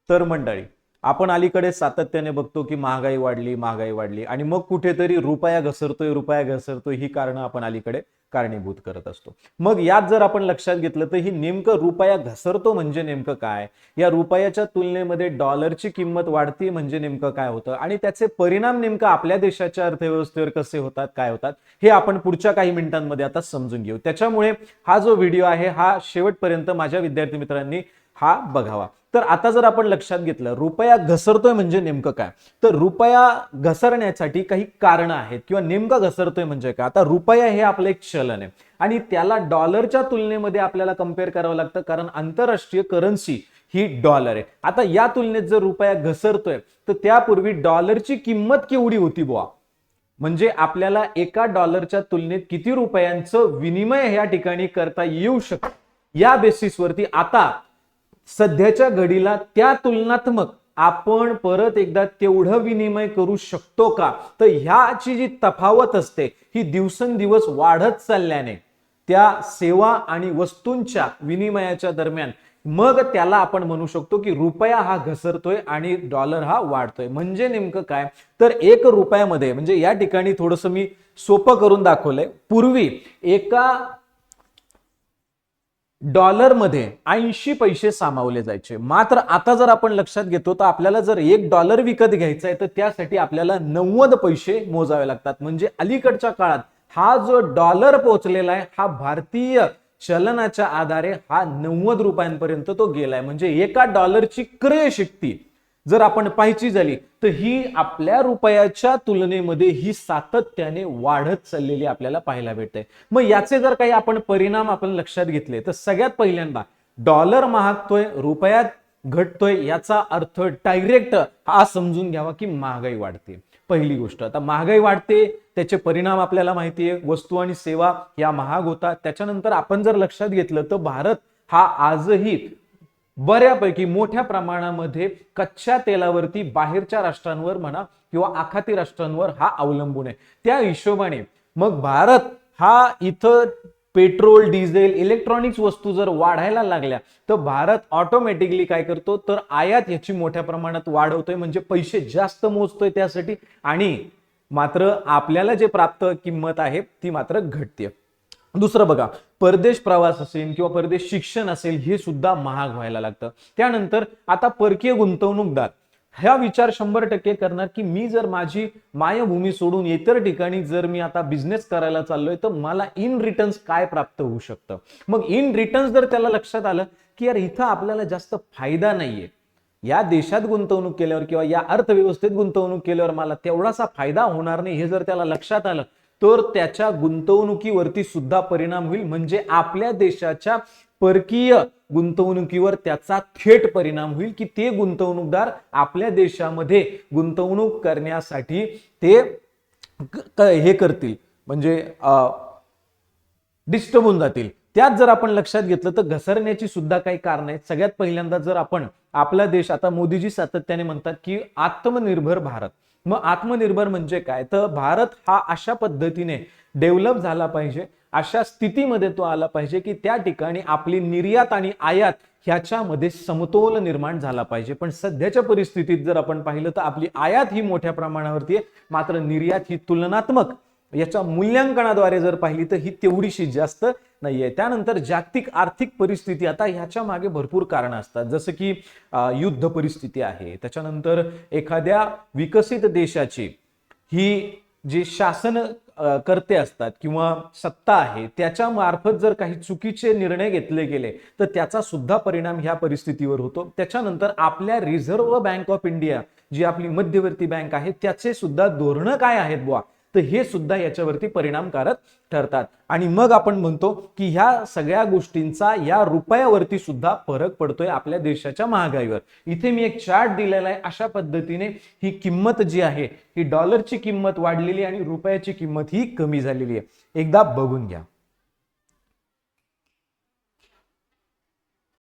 तर मंडळी, आपण अलीकडे सातत्याने बघतो की महागाई वाढली आणि मग कुठेतरी रुपया घसरतोय ही कारणं आपण अलीकडे कारणीभूत करत असतो. मग यात जर आपण लक्षात घेतलं तर ही नेमकं रुपया घसरतो म्हणजे नेमकं काय, या रुपयाच्या तुलनेमध्ये डॉलरची किंमत वाढती म्हणजे नेमकं काय होतं आणि त्याचे परिणाम नेमकं आपल्या देशाच्या अर्थव्यवस्थेवर कसे होतात, काय होतात, हे आपण पुढच्या काही मिनिटांमध्ये आता समजून घेऊ. त्याच्यामुळे हा जो व्हिडिओ आहे हा शेवटपर्यंत माझ्या विद्यार्थी मित्रांनी हा बघावा. तर आता जर आपण लक्षात घेतलं रुपया घसरतोय म्हणजे नेमकं काय, तर रुपया घसरण्यासाठी काही कारणं आहेत किंवा नेमका घसरतोय म्हणजे काय. आता रुपया हे आपलं एक चलन आहे आणि त्याला डॉलरच्या तुलनेमध्ये आपल्याला कम्पेअर करावं लागतं, कारण आंतरराष्ट्रीय करन्सी ही डॉलर आहे. आता या तुलनेत जर रुपया घसरतोय तर त्यापूर्वी डॉलरची किंमत केवढी होती बुवा, म्हणजे आपल्याला एका डॉलरच्या तुलनेत किती रुपयांचं विनिमय या ठिकाणी करता येऊ शकतं, या बेसिसवरती आता सध्याच्या घडीला त्या तुलनात्मक आपण परत एकदा तेवढं विनिमय करू शकतो का, तर ह्याची जी तफावत असते ही दिवसेंदिवस वाढत चालल्याने त्या सेवा आणि वस्तूंच्या विनिमयाच्या दरम्यान मग त्याला आपण म्हणू शकतो की रुपया हा घसरतोय आणि डॉलर हा वाढतोय. म्हणजे नेमकं काय, तर एक रुपयामध्ये, म्हणजे या ठिकाणी थोडंसं मी सोपं करून दाखवलंय. पूर्वी एका डॉलरमध्ये 80 पैसे सामावले जायचे, मात्र आता जर आपण लक्षात घेतो तर आपल्याला जर $1 विकत घ्यायचा आहे तर त्यासाठी आपल्याला 90 पैसे मोजावे लागतात. म्हणजे अलीकडच्या काळात हा जो डॉलर पोहोचलेला आहे हा भारतीय चलनाच्या आधारे हा 90 रुपयांपर्यंत तो गेलाय. म्हणजे एका डॉलरची क्रय शक्ती जर आपण पाहायची झाली तर ही आपल्या रुपयाच्या तुलनेमध्ये ही सातत्याने वाढत चाललेली आपल्याला पाहायला भेटते. मग याचे जर काही आपण परिणाम आपण लक्षात घेतले तर सगळ्यात पहिल्यांदा डॉलर महागतोय, रुपयात घटतोय, याचा अर्थ डायरेक्ट हा समजून घ्यावा की महागाई वाढते. पहिली गोष्ट, आता महागाई वाढते त्याचे परिणाम आपल्याला माहिती आहे, वस्तू आणि सेवा या महाग होतात. त्याच्यानंतर आपण जर लक्षात घेतलं तर भारत हा आजही बऱ्यापैकी मोठ्या प्रमाणामध्ये कच्च्या तेलावरती बाहेरच्या राष्ट्रांवर म्हणा किंवा आखाती राष्ट्रांवर हा अवलंबून आहे. त्या हिशोबाने मग भारत हा इथं पेट्रोल, डिझेल, इलेक्ट्रॉनिक्स वस्तू जर वाढायला लागल्या तर भारत ऑटोमॅटिकली काय करतो, तर आयात याची मोठ्या प्रमाणात वाढवतोय, म्हणजे पैसे जास्त मोजतोय त्यासाठी, आणि मात्र आपल्याला जे प्राप्त किंमत आहे ती मात्र घटते. दुसरं बघा, परदेश प्रवास असेल किंवा परदेश शिक्षण असेल हे सुद्धा महाग व्हायला लागतं. त्यानंतर आता परकीय गुंतवणूकदार हा विचार 100% करणार की मी जर माझी मायभूमी सोडून इतर ठिकाणी जर मी आता बिझनेस करायला चाललोय तर मला इन रिटर्न्स काय प्राप्त होऊ शकतं. मग इन रिटर्न्स जर त्याला लक्षात आलं की यार इथं आपल्याला जास्त फायदा नाहीये, या देशात गुंतवणूक केल्यावर किंवा या अर्थव्यवस्थेत गुंतवणूक केल्यावर मला तेवढासा फायदा होणार नाही, हे जर त्याला लक्षात आलं तर त्याच्या गुंतवणुकीवरती सुद्धा परिणाम होईल. म्हणजे आपल्या देशाच्या परकीय गुंतवणुकीवर त्याचा थेट परिणाम होईल की ते गुंतवणूकदार आपल्या देशामध्ये गुंतवणूक करण्यासाठी ते हे करतील, म्हणजे डिस्टर्ब होऊन जातील. त्यात जर आपण लक्षात घेतलं तर घसरण्याची सुद्धा काही कारण आहेत. सगळ्यात पहिल्यांदा जर आपण आपला देश, आता मोदीजी सातत्याने म्हणतात की आत्मनिर्भर भारत, मग आत्मनिर्भर म्हणजे काय, तर भारत हा अशा पद्धतीने डेव्हलप झाला पाहिजे, अशा स्थितीमध्ये तो आला पाहिजे की त्या ठिकाणी आपली निर्यात आणि आयात ह्याच्यामध्ये समतोल निर्माण झाला पाहिजे. पण सध्याच्या परिस्थितीत जर आपण पाहिलं तर आपली आयात ही मोठ्या प्रमाणावरती आहे, मात्र निर्यात ही तुलनात्मक याच्या मूल्यांकनाद्वारे जर पाहिली तर ही तेवढीशी जास्त नाहीये. त्यानंतर जागतिक आर्थिक परिस्थिती, आता ह्याच्या मागे भरपूर कारणं असतात, जसं की युद्ध परिस्थिती आहे, त्याच्यानंतर एखाद्या विकसित देशाची ही जी शासन करते असतात किंवा सत्ता आहे त्याच्या मार्फत जर काही चुकीचे निर्णय घेतले गेले तर त्याचा सुद्धा परिणाम ह्या परिस्थितीवर होतो. त्याच्यानंतर आपल्या रिझर्व्ह बँक ऑफ इंडिया जी आपली मध्यवर्ती बँक आहे त्याचे सुद्धा धोरणं काय आहेत बुवा, तर हे सुद्धा याच्यावरती परिणामकारक ठरतात. आणि मग आपण म्हणतो की ह्या सगळ्या गोष्टींचा या रुपयावरती सुद्धा फरक पडतोय आपल्या देशाच्या महागाईवर. इथे मी एक चार्ट दिलेला आहे, अशा पद्धतीने ही किंमत जी आहे ही डॉलरची किंमत वाढलेली आणि रुपयाची किंमत ही कमी झालेली आहे. एकदा बघून घ्या.